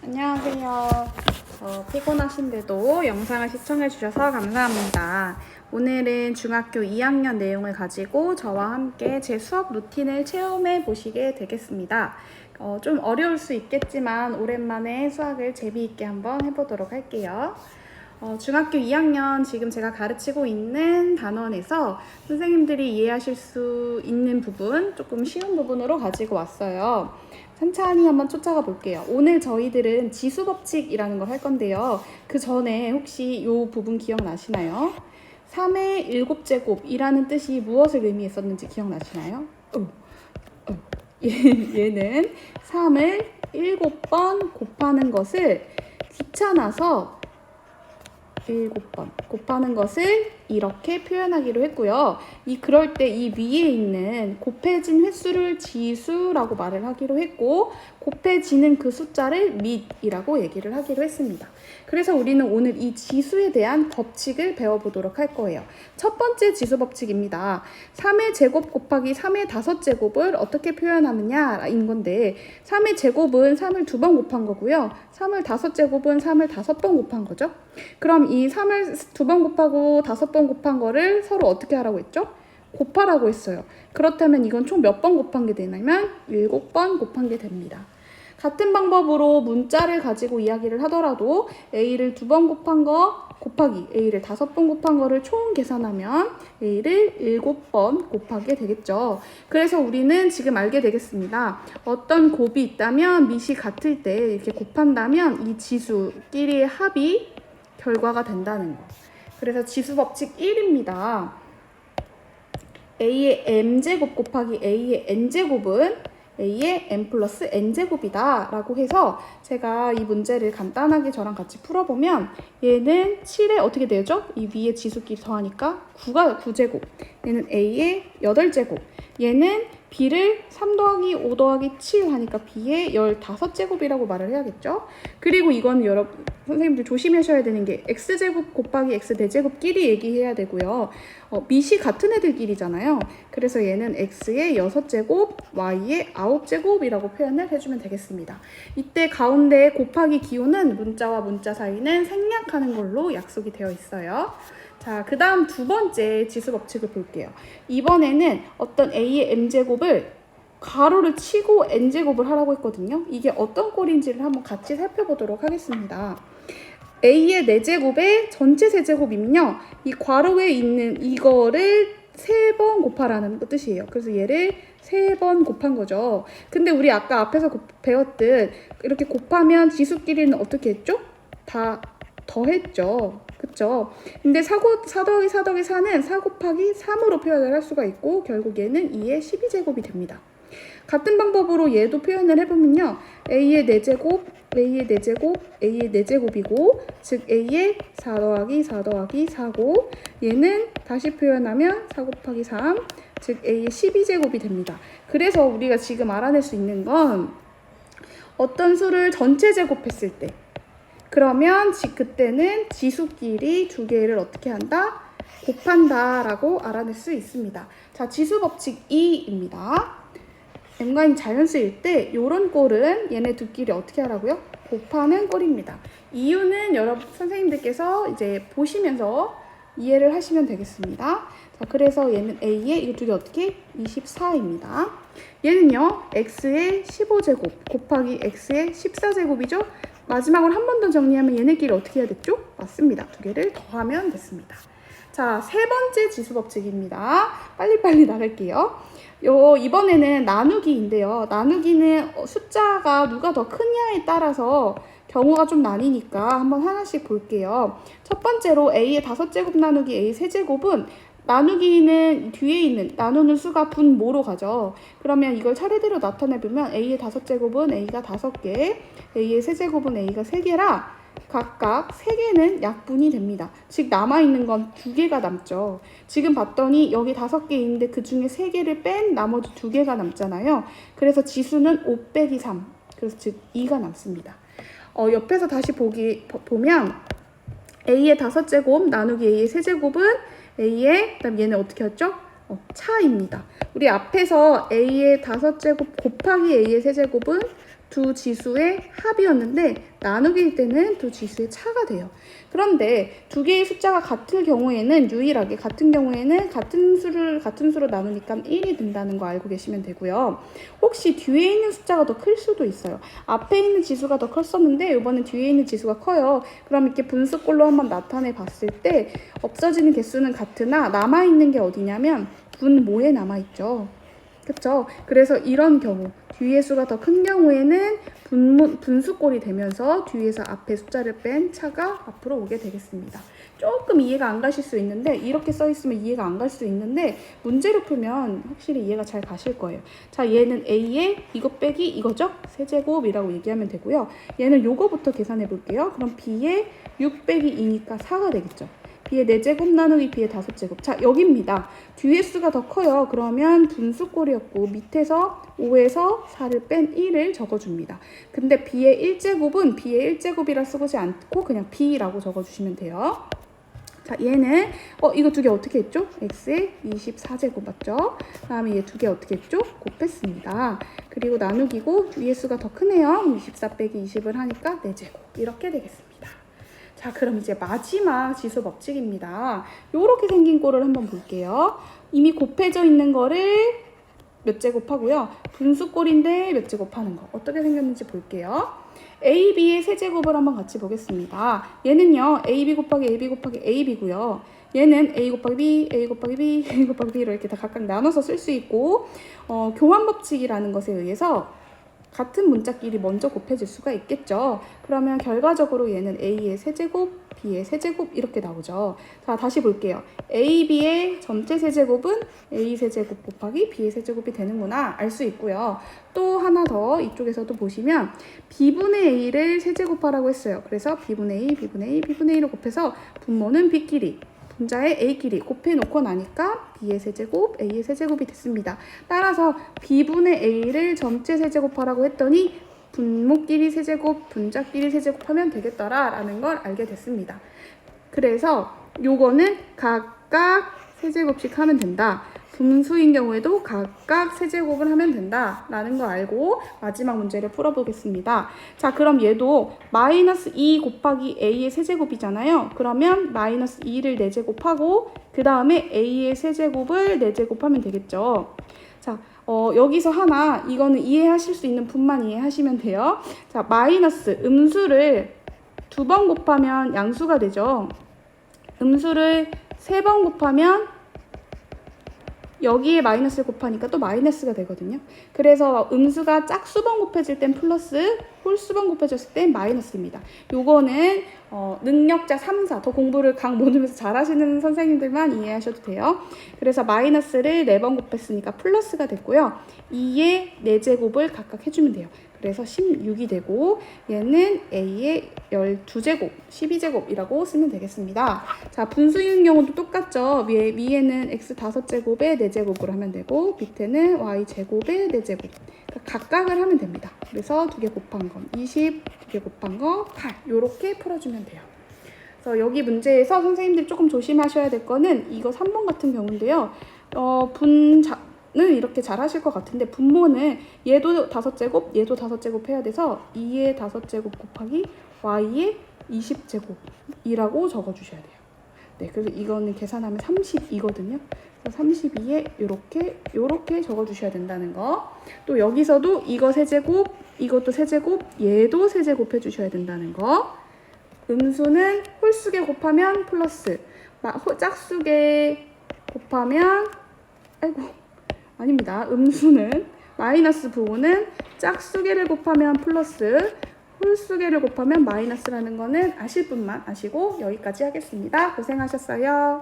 안녕하세요. 피곤하신데도 영상을 시청해주셔서 감사합니다. 오늘은 중학교 2학년 내용을 가지고 저와 함께 제 수업 루틴을 체험해 보시게 되겠습니다. 좀 어려울 수 있겠지만 오랜만에 수학을 재미있게 한번 해보도록 할게요. 중학교 2학년 지금 제가 가르치고 있는 단원에서 선생님들이 이해하실 수 있는 부분, 조금 쉬운 부분으로 가지고 왔어요. 천천히 한번 쫓아가 볼게요. 오늘 저희들은 지수법칙이라는 걸 할 건데요. 그 전에 혹시 이 부분 기억나시나요? 3의 7제곱이라는 뜻이 무엇을 의미했었는지 기억나시나요? 얘는 3을 7번 곱하는 것을 귀찮아서 7번 곱하는 것을 이렇게 표현하기로 했고요. 그럴 때 이 위에 있는 곱해진 횟수를 지수라고 말을 하기로 했고, 곱해지는 그 숫자를 밑이라고 얘기를 하기로 했습니다. 그래서 우리는 오늘 이 지수에 대한 법칙을 배워보도록 할 거예요. 첫 번째 지수 법칙입니다. 3의 제곱 곱하기 3의 5제곱을 어떻게 표현하느냐인 건데, 3의 제곱은 3을 2번 곱한 거고요. 3을 5제곱은 3을 5번 곱한 거죠. 그럼 이 3을 2번 곱하고 5번 곱한 거를 서로 어떻게 하라고 했죠? 곱하라고 했어요. 그렇다면 이건 총 몇 번 곱한 게 되냐면 7번 곱한 게 됩니다. 같은 방법으로 문자를 가지고 이야기를 하더라도 A를 2번 곱한 거 곱하기 A를 5번 곱한 거를 총 계산하면 A를 7번 곱하게 되겠죠. 그래서 우리는 지금 알게 되겠습니다. 어떤 곱이 있다면 밑이 같을 때 이렇게 곱한다면 이 지수끼리의 합이 결과가 된다는 거. 그래서 지수 법칙 1입니다. A의 m제곱 곱하기 A의 n제곱은 A의 m 플러스 n제곱이다 라고 해서 제가 이 문제를 간단하게 저랑 같이 풀어보면 얘는 7에 어떻게 되죠? 이 위에 지수끼리 더하니까 9가 9제곱, 얘는 A의 8제곱, 얘는 B를 3 더하기 5 더하기 7 하니까 B의 15제곱이라고 말을 해야겠죠? 그리고 이건 여러분 선생님들 조심하셔야 되는 게 X제곱 곱하기 X 4제곱끼리 얘기해야 되고요. 밑이 같은 애들끼리잖아요. 그래서 얘는 X의 6제곱, Y의 9제곱이라고 표현을 해주면 되겠습니다. 이때 가운데 곱하기 기호는 문자와 문자 사이는 생략하는 걸로 약속이 되어 있어요. 자, 그 다음 두 번째 지수 법칙을 볼게요. 이번에는 어떤 A의 m제곱을 가로를 치고 n제곱을 하라고 했거든요. 이게 어떤 꼴인지를 한번 같이 살펴보도록 하겠습니다. A의 4제곱의 전체 세제곱이면요, 이 괄호에 있는 이거를 3번 곱하라는 뜻이에요. 그래서 얘를 3번 곱한 거죠. 근데 우리 아까 앞에서 배웠듯 이렇게 곱하면 지수끼리는 어떻게 했죠? 다 더했죠. 그쵸? 근데 4 더하기 4 더하기 4는 4 곱하기 3으로 표현을 할 수가 있고 결국 얘는 2의 12제곱이 됩니다. 같은 방법으로 얘도 표현을 해보면요. A의 4제곱, A의 4제곱, A의 4제곱이고 즉 A의 4 더하기 4 더하기 4고 얘는 다시 표현하면 4 곱하기 3, 즉 A의 12제곱이 됩니다. 그래서 우리가 지금 알아낼 수 있는 건 어떤 수를 전체 제곱했을 때 그러면 그때는 지수끼리 두 개를 어떻게 한다? 곱한다 라고 알아낼 수 있습니다. 자, 지수 법칙 2입니다. m과 n 자연수일 때 이런 꼴은 얘네 두끼리 어떻게 하라고요? 곱하는 꼴입니다. 이유는 여러분 선생님들께서 이제 보시면서 이해를 하시면 되겠습니다. 자, 그래서 얘는 A의 이 두 개 어떻게? 24입니다. 얘는요, X의 15제곱 곱하기 X의 14제곱이죠? 마지막으로 한 번 더 정리하면 얘네끼리 어떻게 해야 됐죠? 맞습니다. 두 개를 더하면 됐습니다. 자, 세 번째 지수 법칙입니다. 빨리빨리 나갈게요. 이번에는 나누기인데요. 나누기는 숫자가 누가 더 크냐에 따라서 경우가 좀 나뉘니까 한번 하나씩 볼게요. 첫 번째로 A의 5제곱 나누기 A의 3제곱은 나누기는 뒤에 있는 나누는 수가 분모로 가죠. 그러면 이걸 차례대로 나타내보면 A의 5제곱은 A가 5개, A의 3제곱은 A가 3개라 각각 3개는 약분이 됩니다. 즉 남아있는 건 2개가 남죠. 지금 봤더니 여기 5개 있는데 그 중에 3개를 뺀 나머지 2개가 남잖아요. 그래서 지수는 5 빼기 3, 그래서 즉 2가 남습니다. 옆에서 다시 보면 A의 5제곱 나누기 A의 3제곱은 A의, 그다음 얘는 어떻게 했죠? 차입니다. 우리 앞에서 A의 5제곱 곱하기 A의 3제곱은 두 지수의 합이었는데 나누기일 때는 두 지수의 차가 돼요. 그런데 두 개의 숫자가 같은 경우에는 유일하게 같은 경우에는 같은 수로 나누니까 1이 된다는 거 알고 계시면 되고요. 혹시 뒤에 있는 숫자가 더 클 수도 있어요. 앞에 있는 지수가 더 컸었는데 이번엔 뒤에 있는 지수가 커요. 그럼 이렇게 분수꼴로 한번 나타내 봤을 때 없어지는 개수는 같으나 남아있는 게 어디냐면 분모에 남아있죠. 그쵸? 그래서 이런 경우 뒤의 수가 더 큰 경우에는 분수꼴이 되면서 뒤에서 앞에 숫자를 뺀 차가 앞으로 오게 되겠습니다. 조금 이해가 안 가실 수 있는데 이렇게 써 있으면 이해가 안 갈 수 있는데 문제로 풀면 확실히 이해가 잘 가실 거예요. 자, 얘는 A의 이거 빼기 이거죠? 세제곱이라고 얘기하면 되고요. 얘는 요거부터 계산해 볼게요. 그럼 B의 6 빼기 2니까 4가 되겠죠. B의 4제곱 나누기 B의 5제곱. 자, 여기입니다. 뒤의 수가 더 커요. 그러면 분수꼴이었고 밑에서 5에서 4를 뺀 1을 적어줍니다. 근데 B의 1제곱은 B의 1제곱이라 쓰지 않고 그냥 B라고 적어주시면 돼요. 자, 얘는 이거 두 개 어떻게 했죠? X의 24제곱 맞죠? 다음에 얘 두 개 어떻게 했죠? 곱했습니다. 그리고 나누기고 위의 수가 더 크네요. 24 빼기 20을 하니까 4제곱 이렇게 되겠습니다. 자, 그럼 이제 마지막 지수 법칙입니다. 요렇게 생긴 꼴을 한번 볼게요. 이미 곱해져 있는 거를 몇 제곱하고요. 분수꼴인데 몇 제곱하는 거 어떻게 생겼는지 볼게요. A, B의 세제곱을 한번 같이 보겠습니다. 얘는요. AB 곱하기 AB 곱하기 AB고요. 얘는 A 곱하기 B, A 곱하기 B, A 곱하기 B로 이렇게 다 각각 나눠서 쓸 수 있고 교환법칙이라는 것에 의해서 같은 문자끼리 먼저 곱해질 수가 있겠죠. 그러면 결과적으로 얘는 A의 세제곱, B의 세제곱 이렇게 나오죠. 자, 다시 볼게요. A, B의 전체 세제곱은 A 세제곱 곱하기 B의 세제곱이 되는구나 알 수 있고요. 또 하나 더 이쪽에서도 보시면 B분의 A를 세제곱하라고 했어요. 그래서 B분의 A, B분의 A, B분의 A로 곱해서 분모는 B끼리 분자의 A끼리 곱해놓고 나니까 B의 세제곱, A의 세제곱이 됐습니다. 따라서 B분의 A를 전체 세제곱하라고 했더니 분모끼리 세제곱, 분자끼리 세제곱하면 되겠더라라는 걸 알게 됐습니다. 그래서 요거는 각각 세제곱씩 하면 된다. 분수인 경우에도 각각 세제곱을 하면 된다라는 걸 알고 마지막 문제를 풀어보겠습니다. 자, 그럼 얘도 마이너스 2 곱하기 A의 세제곱이잖아요. 그러면 마이너스 2를 4제곱하고 그 다음에 A의 세제곱을 4제곱하면 되겠죠. 자, 여기서 하나 이거는 이해하실 수 있는 분만 이해하시면 돼요. 자, 마이너스 음수를 2번 곱하면 양수가 되죠. 음수를 3번 곱하면 여기에 마이너스를 곱하니까 또 마이너스가 되거든요. 그래서 음수가 짝수번 곱해질 땐 플러스, 홀수번 곱해졌을 땐 마이너스입니다. 요거는 능력자 3, 4, 더 공부를 각 모둠에서 잘하시는 선생님들만 이해하셔도 돼요. 그래서 마이너스를 4번 곱했으니까 플러스가 됐고요. 2의 4제곱을 각각 해주면 돼요. 그래서 16이 되고 얘는 A의 12제곱, 12제곱이라고 쓰면 되겠습니다. 자, 분수인 경우도 똑같죠. 위에는 X 5제곱에 4제곱으로 하면 되고 밑에는 Y제곱에 4제곱. 그러니까 각각을 하면 됩니다. 그래서 2개 곱한 건 20, 2개 곱한 거 8. 이렇게 풀어주면 돼요. 그래서 여기 문제에서 선생님들이 조금 조심하셔야 될 거는 이거 3번 같은 경우인데요. 는 이렇게 잘 하실 것 같은데 분모는 얘도 5제곱, 얘도 5제곱 해야 돼서 2의 5제곱 곱하기 y의 20제곱이라고 적어주셔야 돼요. 네, 그래서 이거는 계산하면 32거든요. 그래서 32에 요렇게 적어주셔야 된다는 거. 또 여기서도 이거 세제곱, 이것도 세제곱, 얘도 세제곱 해주셔야 된다는 거. 음수는 홀수계 곱하면 플러스, 짝수계 곱하면 아닙니다. 음수는 마이너스 부호는 짝수계를 곱하면 플러스, 홀수계를 곱하면 마이너스라는 거는 아실 분만 아시고 여기까지 하겠습니다. 고생하셨어요.